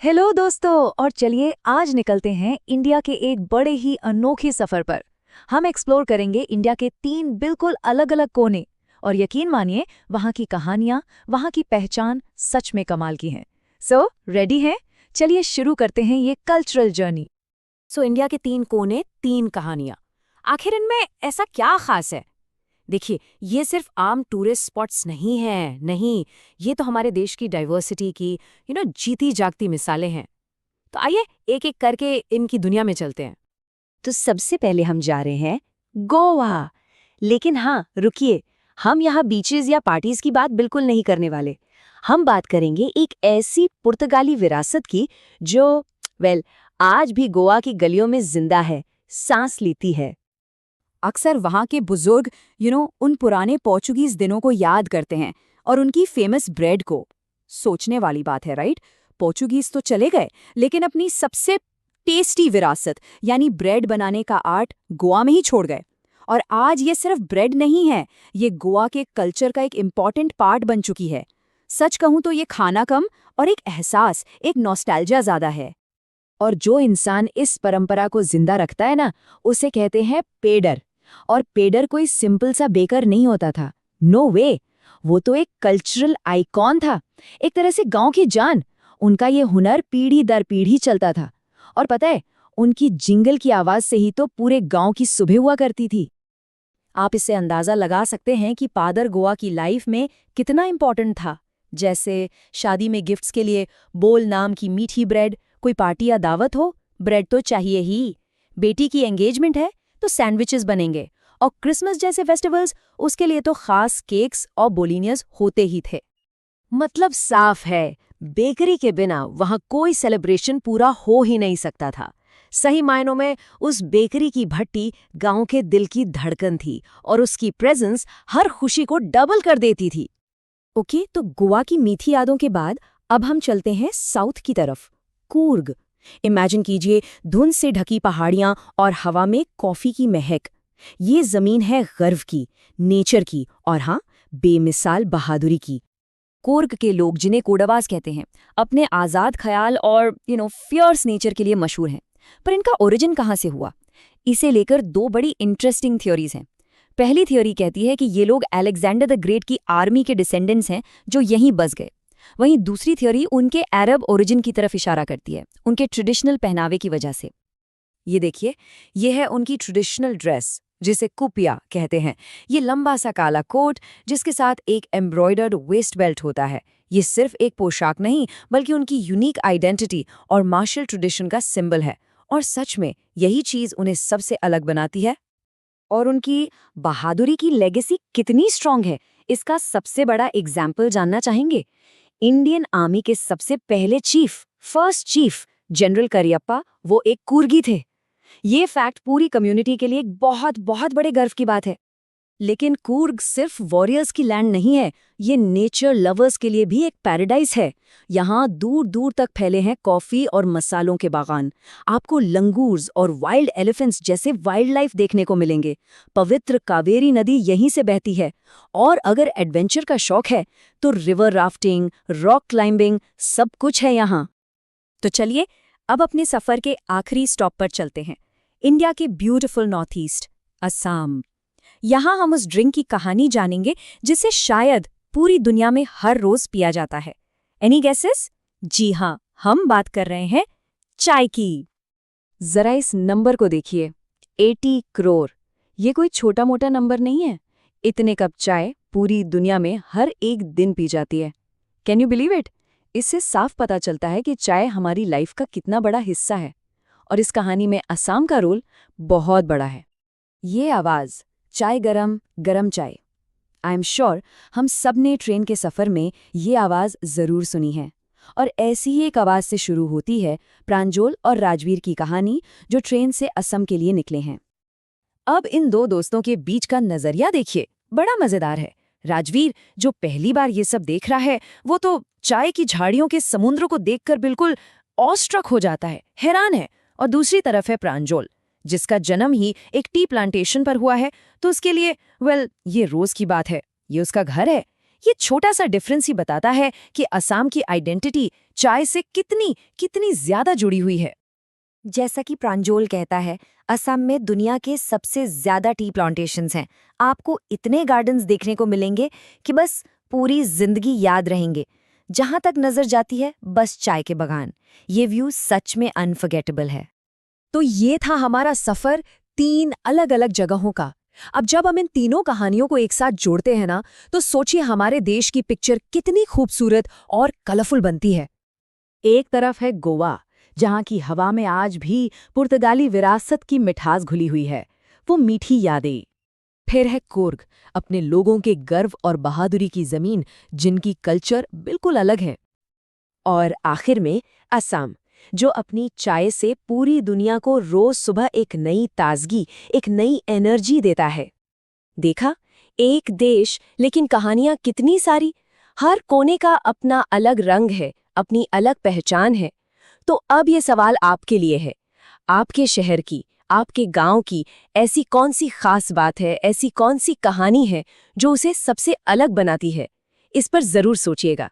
Hello दोस्तों, और चलिए आज निकलते हैं इंडिया के एक बड़े ही अनोखे सफर पर। हम एक्सप्लोर करेंगे इंडिया के 3 बिल्कुल अलग-अलग कोने। और यकीन मानिए, वहाँ की कहानियाँ, वहाँ की पहचान सच में कमाल की हैं। सो रेडी हैं? चलिए शुरू करते हैं ये कल्चरल जर्नी। इंडिया के 3 कोने, 3 कहानियां। आखिर इनमें ऐसा क्या खास है? देखिए, ये सिर्फ आम टूरिस्ट स्पॉट्स नहीं हैं, नहीं, ये तो हमारे देश की डाइवर्सिटी की जीती जागती मिसालें हैं। तो आइए एक एक करके इनकी दुनिया में चलते हैं। तो सबसे पहले हम जा रहे हैं गोवा। लेकिन हाँ, रुकिए, हम यहाँ बीचेस या पार्टीज की बात बिल्कुल नहीं करने वाले। हम बात करेंगे एक ऐसी पुर्तगाली विरासत की जो आज भी गोवा की गलियों में जिंदा है, सांस लेती है। अक्सर वहाँ के बुजुर्ग उन पुराने पोर्चुगीज दिनों को याद करते हैं और उनकी फेमस ब्रेड को। सोचने वाली बात है, राइट? पोर्चुगीज तो चले गए, लेकिन अपनी सबसे टेस्टी विरासत यानी ब्रेड बनाने का आर्ट गोवा में ही छोड़ गए। और आज ये सिर्फ ब्रेड नहीं है, ये गोवा के कल्चर का एक इम्पॉर्टेंट पार्ट बन चुकी है। सच कहूं तो ये खाना कम और एक एहसास, एक नॉस्टैल्जिया ज्यादा है। और जो इंसान इस परंपरा को जिंदा रखता है ना, उसे कहते हैं पेडर। और पेडर कोई सिंपल सा बेकर नहीं होता था, नो वे। वो तो एक कल्चरल आइकॉन था, एक तरह से गांव की जान। उनका ये हुनर पीढ़ी दर पीढ़ी चलता था। और पता है, उनकी जिंगल की आवाज से ही तो पूरे गांव की सुबह हुआ करती थी। आप इससे अंदाजा लगा सकते हैं कि पादर गोवा की लाइफ में कितना इंपॉर्टेंट था। जैसे शादी में गिफ्ट्स के लिए बोल नाम की मीठी ब्रेड, कोई पार्टी या दावत हो, ब्रेड तो चाहिए ही। बेटी की एंगेजमेंट है तो सैंडविचेस बनेंगे। और क्रिसमस जैसे फेस्टिवल्स, उसके लिए तो खास केक्स और बोलिनियस होते ही थे। मतलब साफ है, बेकरी के बिना वहाँ कोई सेलिब्रेशन पूरा हो ही नहीं सकता था। सही मायनों में उस बेकरी की भट्टी गांव के दिल की धड़कन थी और उसकी प्रेजेंस हर खुशी को डबल कर देती थी। ओके, तो गोवा की मीठी यादों के बाद अब हम चलते हैं साउथ की तरफ, कूर्ग। इमेजिन कीजिए, धुंध से ढकी पहाड़ियां और हवा में कॉफी की महक। ये जमीन है गर्व की, नेचर की और हाँ, बेमिसाल बहादुरी की। कूर्ग के लोग, जिन्हें कोडावास कहते हैं, अपने आज़ाद ख्याल और फियर्स नेचर के लिए मशहूर हैं। पर इनका ओरिजिन कहाँ से हुआ, इसे लेकर 2 बड़ी इंटरेस्टिंग थ्योरीज हैं। पहली थ्योरी कहती है कि ये लोग अलेक्जेंडर द ग्रेट की आर्मी के डिसेंडेंट्स हैं जो यहीं बस गए। वहीं दूसरी थ्योरी उनके अरब ओरिजिन की तरफ इशारा करती है, उनके ट्रेडिशनल पहनावे की वजह से। ये देखिए, ये है उनकी ट्रेडिशनल ड्रेस, जिसे कुपिया कहते हैं। ये लंबा सा काला कोट जिसके साथ एक एम्ब्रॉयडर्ड वेस्ट बेल्ट होता है। ये सिर्फ एक पोशाक नहीं, बल्कि उनकी यूनिक आइडेंटिटी और मार्शल ट्रेडिशन का सिंबल है। और सच में यही चीज उन्हें सबसे अलग बनाती है। और उनकी बहादुरी की लेगेसी कितनी स्ट्रांग है, इसका सबसे बड़ा एग्जाम्पल जानना चाहेंगे? इंडियन आर्मी के सबसे पहले फर्स्ट चीफ जनरल करियप्पा, वो एक कूर्गी थे। ये फैक्ट पूरी कम्युनिटी के लिए एक बहुत बहुत बड़े गर्व की बात है। लेकिन कूर्ग सिर्फ वॉरियर्स की लैंड नहीं है, ये नेचर लवर्स के लिए भी एक पैराडाइज है। यहाँ दूर दूर तक फैले हैं कॉफी और मसालों के बागान। आपको लंगूर्स और वाइल्ड एलिफेंट्स जैसे वाइल्ड लाइफ देखने को मिलेंगे। पवित्र कावेरी नदी यहीं से बहती है। और अगर एडवेंचर का शौक है तो रिवर राफ्टिंग, रॉक क्लाइंबिंग, सब कुछ है यहाँ। तो चलिए अब अपने सफर के आखिरी स्टॉप पर चलते हैं, इंडिया के ब्यूटीफुल नॉर्थ ईस्ट, असम। यहाँ हम उस ड्रिंक की कहानी जानेंगे जिसे शायद पूरी दुनिया में हर रोज पिया जाता है। Any guesses? जी हाँ, हम बात कर रहे हैं चाय की। जरा इस नंबर को देखिए, 80 करोड़। ये कोई छोटा मोटा नंबर नहीं है। इतने कप चाय पूरी दुनिया में हर एक दिन पी जाती है। Can you believe it? इससे साफ पता चलता है कि चाय हमारी लाइफ का कितना बड़ा हिस्सा है। और इस कहानी में असम का रोल बहुत बड़ा है। ये आवाज, चाय गरम गरम चाय, आई एम श्योर हम सब ने ट्रेन के सफ़र में ये आवाज़ ज़रूर सुनी है। और ऐसी ही एक आवाज़ से शुरू होती है प्रांजल और राजवीर की कहानी, जो ट्रेन से असम के लिए निकले हैं। अब इन 2 दोस्तों के बीच का नज़रिया देखिए, बड़ा मज़ेदार है। राजवीर, जो पहली बार ये सब देख रहा है, वो तो चाय की झाड़ियों के समुद्र को देखकर बिल्कुल ऑस्ट्रक हो जाता है, हैरान है। और दूसरी तरफ है प्रांजल, जिसका जन्म ही एक टी प्लांटेशन पर हुआ है, तो उसके लिए ये रोज की बात है, ये उसका घर है। ये छोटा सा डिफरेंस ही बताता है कि असम की आइडेंटिटी चाय से कितनी कितनी ज्यादा जुड़ी हुई है। जैसा कि प्रांजोल कहता है, असम में दुनिया के सबसे ज्यादा टी प्लांटेशंस हैं। आपको इतने गार्डन्स देखने को मिलेंगे कि बस पूरी जिंदगी याद रहेंगे। जहां तक नजर जाती है बस चाय के बगान। ये व्यू सच में अनफॉरगेटेबल है। तो ये था हमारा सफर 3 अलग-अलग जगहों का। अब जब हम इन तीनों कहानियों को एक साथ जोड़ते हैं ना, तो सोचिए हमारे देश की पिक्चर कितनी खूबसूरत और कलरफुल बनती है। एक तरफ है गोवा, जहाँ की हवा में आज भी पुर्तगाली विरासत की मिठास घुली हुई है, वो मीठी यादें। फिर है कुर्ग, अपने लोगों के गर्व और बहादुरी की जमीन, जिनकी कल्चर बिल्कुल अलग है। और आखिर में असम, जो अपनी चाय से पूरी दुनिया को रोज सुबह एक नई ताजगी, एक नई एनर्जी देता है। देखा, एक देश लेकिन कहानियां कितनी सारी। हर कोने का अपना अलग रंग है, अपनी अलग पहचान है। तो अब ये सवाल आपके लिए है, आपके शहर की, आपके गांव की ऐसी कौन सी खास बात है, ऐसी कौन सी कहानी है जो उसे सबसे अलग बनाती है? इस पर जरूर सोचिएगा।